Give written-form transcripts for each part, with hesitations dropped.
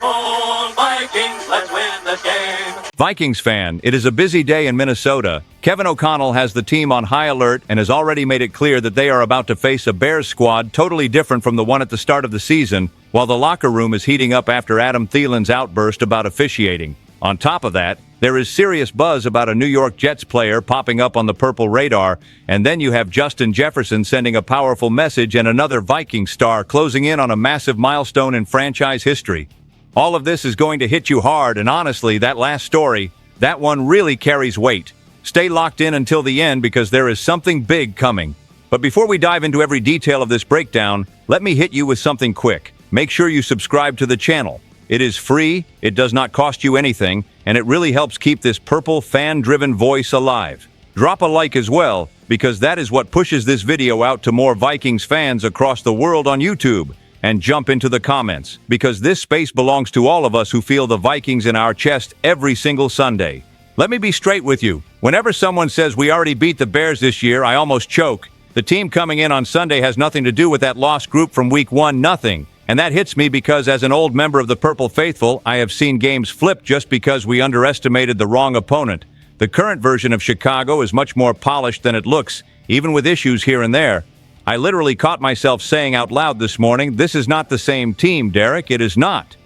SKOL Vikings, let's win this game. Vikings fan, it is a busy day in Minnesota. Kevin O'Connell has the team on high alert and has already made it clear that they are about to face a Bears squad totally different from the one at the start of the season, while the locker room is heating up after Adam Thielen's outburst about officiating. On top of that, there is serious buzz about a New York Jets player popping up on the purple radar, and then you have Justin Jefferson sending a powerful message and another Viking star closing in on a massive milestone in franchise history. All of this is going to hit you hard, and honestly, that last story, that one really carries weight. Stay locked in until the end because there is something big coming. But before we dive into every detail of this breakdown, let me hit you with something quick. Make sure you subscribe to the channel. It is free, it does not cost you anything, and it really helps keep this purple fan-driven voice alive. Drop a like as well, because that is what pushes this video out to more Vikings fans across the world on YouTube. And jump into the comments, because this space belongs to all of us who feel the Vikings in our chest every single Sunday. Let me be straight with you. Whenever someone says we already beat the Bears this year, I almost choke. The team coming in on Sunday has nothing to do with that lost group from week 1, nothing. And that hits me because as an old member of the Purple Faithful, I have seen games flip just because we underestimated the wrong opponent. The current version of Chicago is much more polished than it looks, even with issues here and there. I literally caught myself saying out loud this morning, this is not the same team, Derek, it is not.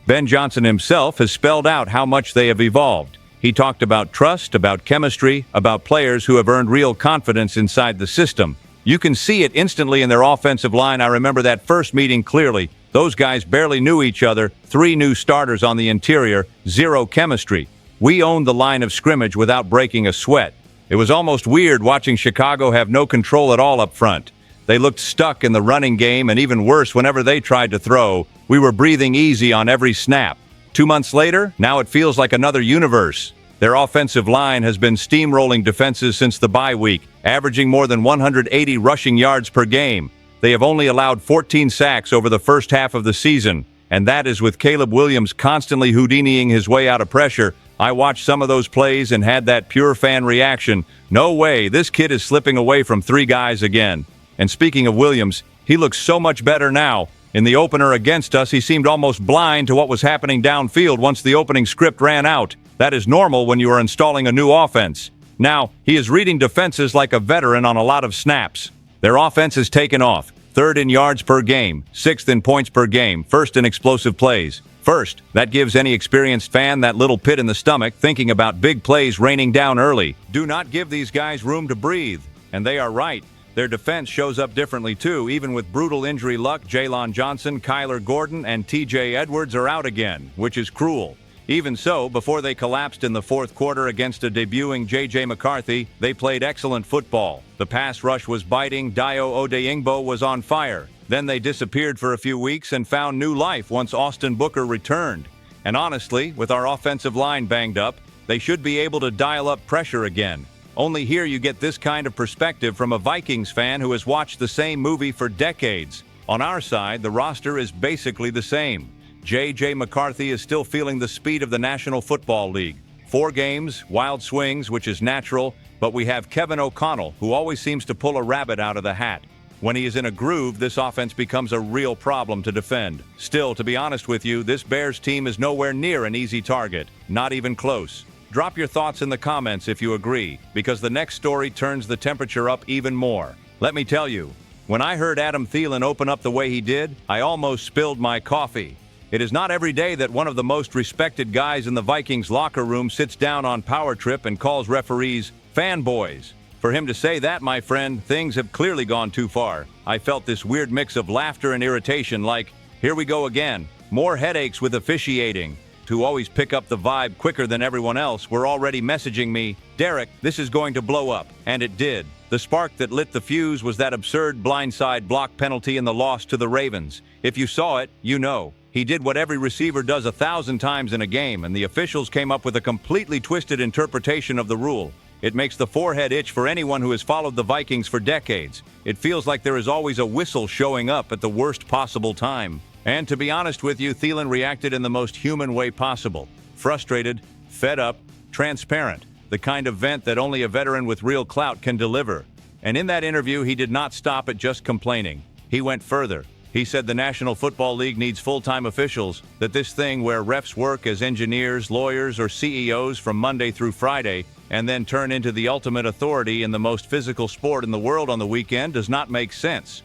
Ben Johnson himself has spelled out how much they have evolved. He talked about trust, about chemistry, about players who have earned real confidence inside the system. You can see it instantly in their offensive line. I remember that first meeting clearly. Those guys barely knew each other, 3 new starters on the interior, 0 chemistry. We owned the line of scrimmage without breaking a sweat. It was almost weird watching Chicago have no control at all up front. They looked stuck in the running game, and even worse, whenever they tried to throw, we were breathing easy on every snap. 2 months later, now it feels like another universe. Their offensive line has been steamrolling defenses since the bye week, averaging more than 180 rushing yards per game. They have only allowed 14 sacks over the first half of the season, and that is with Caleb Williams constantly Houdiniing his way out of pressure. I watched some of those plays and had that pure fan reaction. No way, this kid is slipping away from 3 guys again. And speaking of Williams, he looks so much better now. In the opener against us, he seemed almost blind to what was happening downfield once the opening script ran out. That is normal when you are installing a new offense. Now, he is reading defenses like a veteran on a lot of snaps. Their offense has taken off. 3rd in yards per game, 6th in points per game, 1st in explosive plays. First, that gives any experienced fan that little pit in the stomach thinking about big plays raining down early. Do not give these guys room to breathe. And they are right. Their defense shows up differently too. Even with brutal injury luck, Jaylon Johnson, Kyler Gordon, and TJ Edwards are out again, which is cruel. Even so, before they collapsed in the 4th quarter against a debuting J.J. McCarthy, they played excellent football. The pass rush was biting, Dayo Odeyingbo was on fire. Then they disappeared for a few weeks and found new life once Austin Booker returned. And honestly, with our offensive line banged up, they should be able to dial up pressure again. Only here you get this kind of perspective from a Vikings fan who has watched the same movie for decades. On our side, the roster is basically the same. J.J. McCarthy is still feeling the speed of the National Football League. 4 games, wild swings, which is natural, but we have Kevin O'Connell, who always seems to pull a rabbit out of the hat. When he is in a groove, this offense becomes a real problem to defend. Still, to be honest with you, this Bears team is nowhere near an easy target. Not even close. Drop your thoughts in the comments if you agree, because the next story turns the temperature up even more. Let me tell you, when I heard Adam Thielen open up the way he did, I almost spilled my coffee. It is not every day that one of the most respected guys in the Vikings locker room sits down on power trip and calls referees fanboys. For him to say that, my friend, things have clearly gone too far. I felt this weird mix of laughter and irritation like, here we go again, more headaches with officiating. To always pick up the vibe quicker than everyone else were already messaging me, Derek, this is going to blow up. And it did. The spark that lit the fuse was that absurd blindside block penalty in the loss to the Ravens. If you saw it, you know. He did what every receiver does 1,000 times in a game, and the officials came up with a completely twisted interpretation of the rule. It makes the forehead itch for anyone who has followed the Vikings for decades. It feels like there is always a whistle showing up at the worst possible time. And to be honest with you, Thielen reacted in the most human way possible. Frustrated, fed up, transparent. The kind of vent that only a veteran with real clout can deliver. And in that interview, he did not stop at just complaining. He went further. He said the National Football League needs full-time officials, that this thing where refs work as engineers, lawyers, or CEOs from Monday through Friday and then turn into the ultimate authority in the most physical sport in the world on the weekend does not make sense.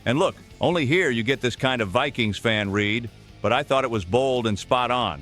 And look, only here you get this kind of Vikings fan read, but I thought it was bold and spot on.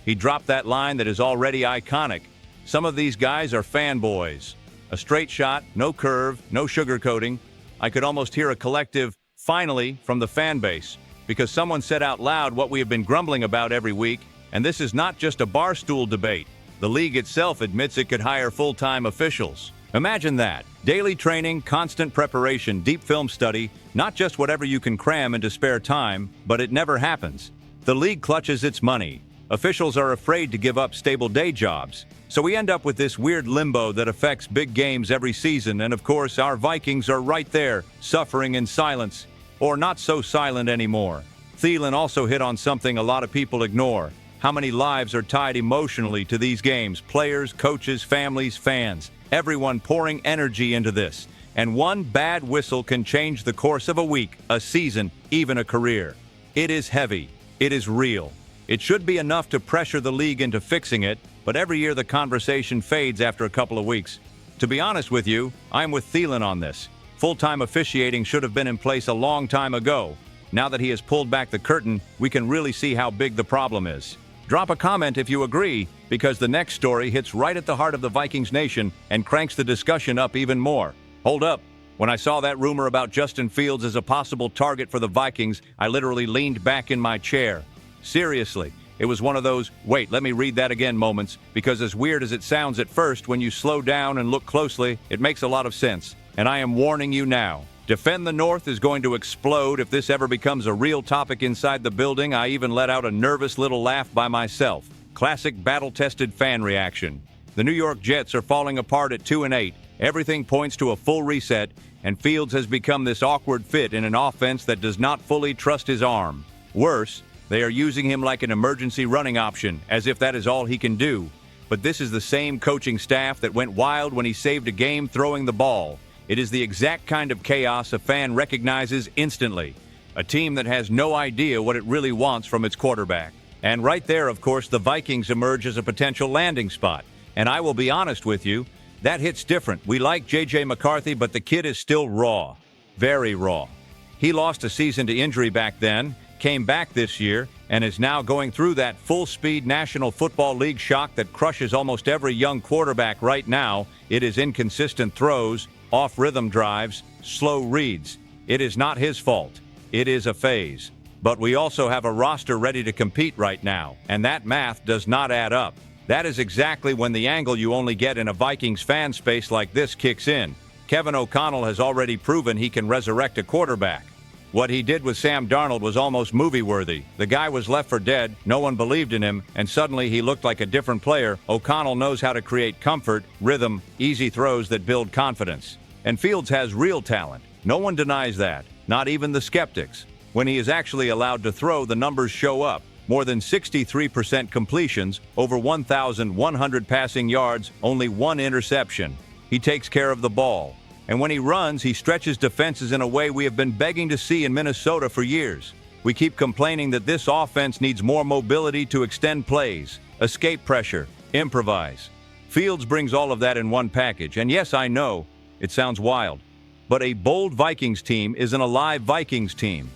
He dropped that line that is already iconic. Some of these guys are fanboys. A straight shot, no curve, no sugarcoating. I could almost hear a collective "finally" from the fan base, because someone said out loud what we have been grumbling about every week, and this is not just a barstool debate. The league itself admits it could hire full-time officials. Imagine that. Daily training, constant preparation, deep film study, not just whatever you can cram into spare time, but it never happens. The league clutches its money. Officials are afraid to give up stable day jobs. So we end up with this weird limbo that affects big games every season, and of course our Vikings are right there, suffering in silence. Or not so silent anymore. Thielen also hit on something a lot of people ignore. How many lives are tied emotionally to these games? Players, coaches, families, fans. Everyone pouring energy into this. And one bad whistle can change the course of a week, a season, even a career. It is heavy. It is real. It should be enough to pressure the league into fixing it, but every year the conversation fades after a couple of weeks. To be honest with you, I'm with Thielen on this. Full-time officiating should have been in place a long time ago. Now that he has pulled back the curtain, we can really see how big the problem is. Drop a comment if you agree, because the next story hits right at the heart of the Vikings nation and cranks the discussion up even more. Hold up. When I saw that rumor about Justin Fields as a possible target for the Vikings, I literally leaned back in my chair. Seriously, it was one of those, wait, let me read that again moments, because as weird as it sounds at first, when you slow down and look closely, it makes a lot of sense. And I am warning you now. Defend the North is going to explode if this ever becomes a real topic inside the building. I even let out a nervous little laugh by myself. Classic battle-tested fan reaction. The New York Jets are falling apart at 2-8. Everything points to a full reset, and Fields has become this awkward fit in an offense that does not fully trust his arm. Worse, they are using him like an emergency running option, as if that is all he can do. But this is the same coaching staff that went wild when he saved a game throwing the ball. It is the exact kind of chaos a fan recognizes instantly. A team that has no idea what it really wants from its quarterback. And right there, of course, the Vikings emerge as a potential landing spot. And I will be honest with you, that hits different. We like J.J. McCarthy, but the kid is still raw. Very raw. He lost a season to injury back then, came back this year, and is now going through that full-speed National Football League shock that crushes almost every young quarterback right now. It is inconsistent throws, off-rhythm drives, slow reads. It is not his fault. It is a phase. But we also have a roster ready to compete right now, and that math does not add up. That is exactly when the angle you only get in a Vikings fan space like this kicks in. Kevin O'Connell has already proven he can resurrect a quarterback. What he did with Sam Darnold was almost movie-worthy. The guy was left for dead, no one believed in him, and suddenly he looked like a different player. O'Connell knows how to create comfort, rhythm, easy throws that build confidence. And Fields has real talent. No one denies that, not even the skeptics. When he is actually allowed to throw, the numbers show up. More than 63% completions, over 1,100 passing yards, only one interception. He takes care of the ball. And when he runs, he stretches defenses in a way we have been begging to see in Minnesota for years. We keep complaining that this offense needs more mobility to extend plays, escape pressure, improvise. Fields brings all of that in one package. And yes, I know, it sounds wild, but a bold Vikings team is an alive Vikings team.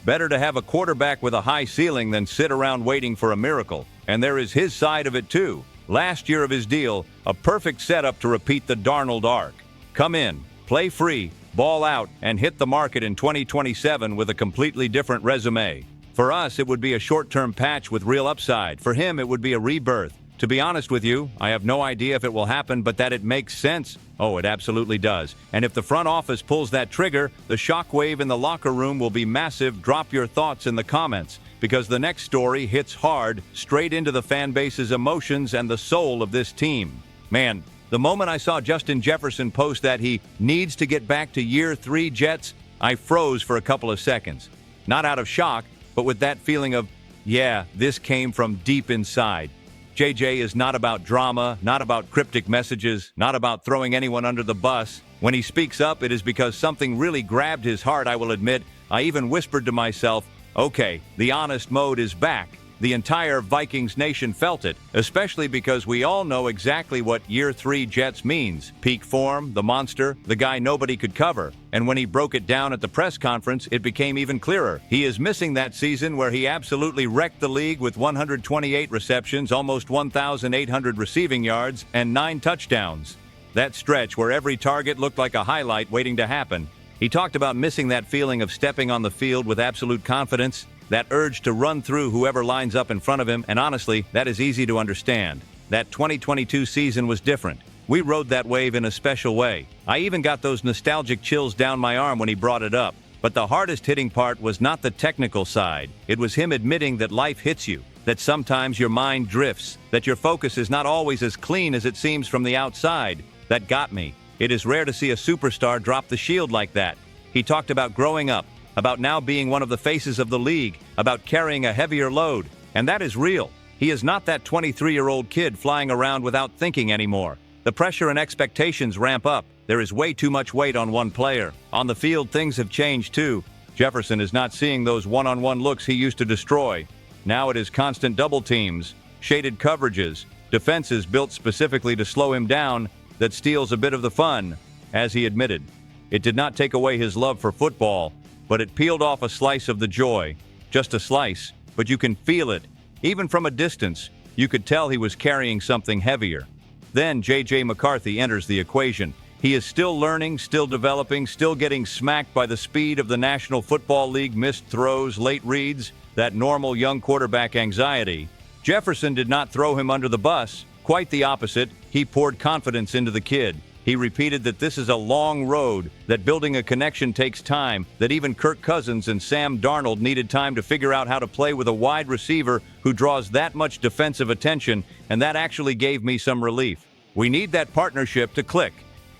Better to have a quarterback with a high ceiling than sit around waiting for a miracle. And there is his side of it too. Last year of his deal, a perfect setup to repeat the Darnold arc. Come in, play free, ball out, and hit the market in 2027 with a completely different resume. For us, it would be a short-term patch with real upside. For him, it would be a rebirth. To be honest with you, I have no idea if it will happen, but that it makes sense. Oh, it absolutely does. And if the front office pulls that trigger, the shockwave in the locker room will be massive. Drop your thoughts in the comments, because the next story hits hard, straight into the fan base's emotions and the soul of this team. Man, the moment I saw Justin Jefferson post that he needs to get back to year 3 Jets, I froze for a couple of seconds. Not out of shock, but with that feeling of, yeah, this came from deep inside. JJ is not about drama, not about cryptic messages, not about throwing anyone under the bus. When he speaks up, it is because something really grabbed his heart, I will admit, I even whispered to myself, okay, the honest mode is back. The entire Vikings nation felt it, especially because we all know exactly what Year 3 Jets means. Peak form, the monster, the guy nobody could cover. And when he broke it down at the press conference, it became even clearer. He is missing that season where he absolutely wrecked the league with 128 receptions, almost 1,800 receiving yards, and 9 touchdowns. That stretch where every target looked like a highlight waiting to happen. He talked about missing that feeling of stepping on the field with absolute confidence, that urge to run through whoever lines up in front of him, and honestly, that is easy to understand. That 2022 season was different. We rode that wave in a special way. I even got those nostalgic chills down my arm when he brought it up. But the hardest hitting part was not the technical side. It was him admitting that life hits you, that sometimes your mind drifts, that your focus is not always as clean as it seems from the outside. That got me. It is rare to see a superstar drop the shield like that. He talked about growing up, about now being one of the faces of the league, about carrying a heavier load. And that is real. He is not that 23-year-old kid flying around without thinking anymore. The pressure and expectations ramp up. There is way too much weight on one player. On the field, things have changed too. Jefferson is not seeing those one-on-one looks he used to destroy. Now it is constant double teams, shaded coverages, defenses built specifically to slow him down that steals a bit of the fun, as he admitted. It did not take away his love for football, but it peeled off a slice of the joy. Just a slice, but you can feel it. Even from a distance, you could tell he was carrying something heavier. Then J.J. McCarthy enters the equation. He is still learning, still developing, still getting smacked by the speed of the National Football League, missed throws, late reads, that normal young quarterback anxiety. Jefferson did not throw him under the bus. Quite the opposite. He poured confidence into the kid. He repeated that this is a long road, that building a connection takes time, that even Kirk Cousins and Sam Darnold needed time to figure out how to play with a wide receiver who draws that much defensive attention, and that actually gave me some relief. We need that partnership to click.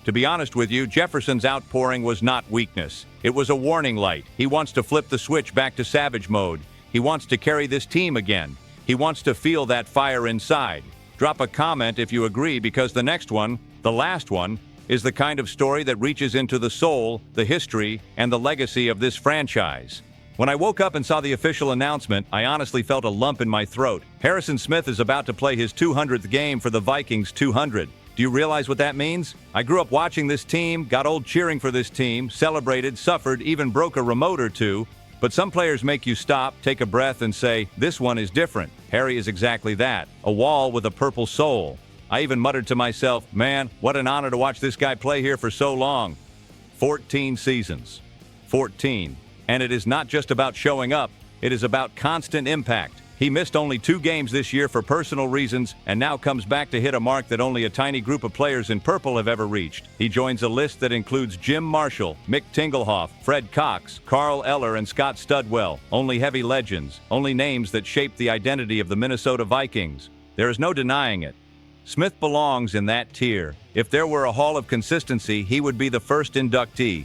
To be honest with you, Jefferson's outpouring was not weakness. It was a warning light. He wants to flip the switch back to savage mode. He wants to carry this team again. He wants to feel that fire inside. Drop a comment if you agree, because the next one, the last one, is the kind of story that reaches into the soul, the history, and the legacy of this franchise. When I woke up and saw the official announcement, I honestly felt a lump in my throat. Harrison Smith is about to play his 200th game for the Vikings 200. Do you realize what that means? I grew up watching this team, got old cheering for this team, celebrated, suffered, even broke a remote or two. But some players make you stop, take a breath, and say, this one is different. Harry is exactly that, a wall with a purple soul. I even muttered to myself, man, what an honor to watch this guy play here for so long. 14 seasons. 14. And it is not just about showing up, it is about constant impact. He missed only 2 games this year for personal reasons, and now comes back to hit a mark that only a tiny group of players in purple have ever reached. He joins a list that includes Jim Marshall, Mick Tingelhoff, Fred Cox, Carl Eller, and Scott Studwell. Only heavy legends, only names that shaped the identity of the Minnesota Vikings. There is no denying it. Smith belongs in that tier. If there were a hall of consistency, he would be the first inductee.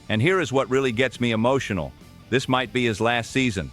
And here is what really gets me emotional. This might be his last season.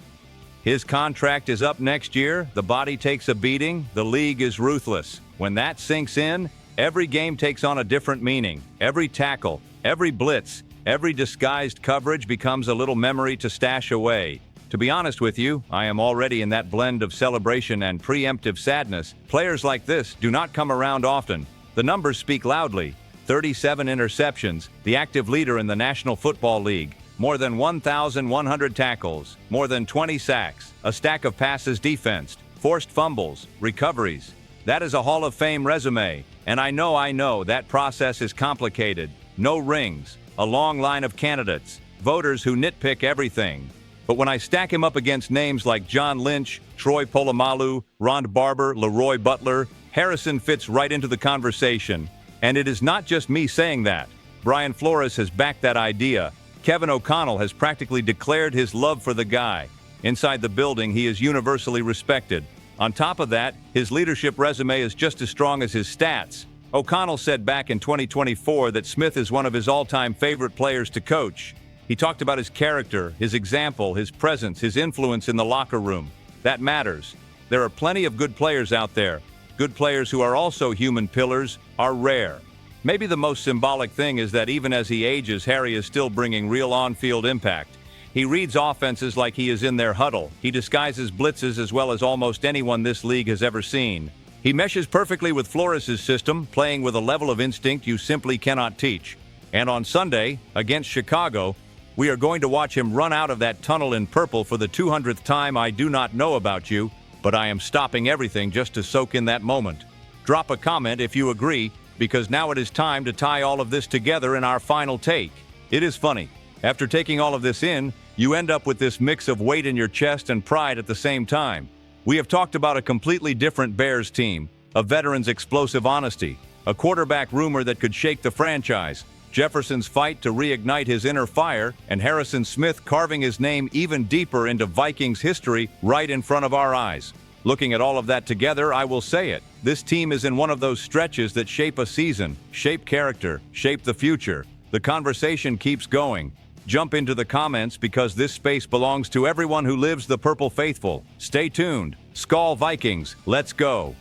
His contract is up next year, the body takes a beating, the league is ruthless. When that sinks in, every game takes on a different meaning. Every tackle, every blitz, every disguised coverage becomes a little memory to stash away. To be honest with you, I am already in that blend of celebration and preemptive sadness. Players like this do not come around often. The numbers speak loudly. 37 interceptions, the active leader in the National Football League. More than 1,100 tackles, more than 20 sacks, a stack of passes defensed, forced fumbles, recoveries. That is a Hall of Fame resume, and I know that process is complicated. No rings, a long line of candidates, voters who nitpick everything. But when I stack him up against names like John Lynch, Troy Polamalu, Ron Barber, Leroy Butler, Harrison fits right into the conversation. And it is not just me saying that. Brian Flores has backed that idea. Kevin O'Connell has practically declared his love for the guy. Inside the building, he is universally respected. On top of that, his leadership resume is just as strong as his stats. O'Connell said back in 2024 that Smith is one of his all-time favorite players to coach. He talked about his character, his example, his presence, his influence in the locker room. That matters. There are plenty of good players out there. Good players who are also human pillars are rare. Maybe the most symbolic thing is that even as he ages, Harry is still bringing real on-field impact. He reads offenses like he is in their huddle. He disguises blitzes as well as almost anyone this league has ever seen. He meshes perfectly with Flores' system, playing with a level of instinct you simply cannot teach. And on Sunday, against Chicago, we are going to watch him run out of that tunnel in purple for the 200th time. I do not know about you, but I am stopping everything just to soak in that moment. Drop a comment if you agree, because now it is time to tie all of this together in our final take. It is funny. After taking all of this in, you end up with this mix of weight in your chest and pride at the same time. We have talked about a completely different Bears team, a veteran's explosive honesty, a quarterback rumor that could shake the franchise, Jefferson's fight to reignite his inner fire, and Harrison Smith carving his name even deeper into Vikings history right in front of our eyes. Looking at all of that together, I will say it. This team is in one of those stretches that shape a season, shape character, shape the future. The conversation keeps going. Jump into the comments because this space belongs to everyone who lives the Purple Faithful. Stay tuned. SKOL Vikings, let's go.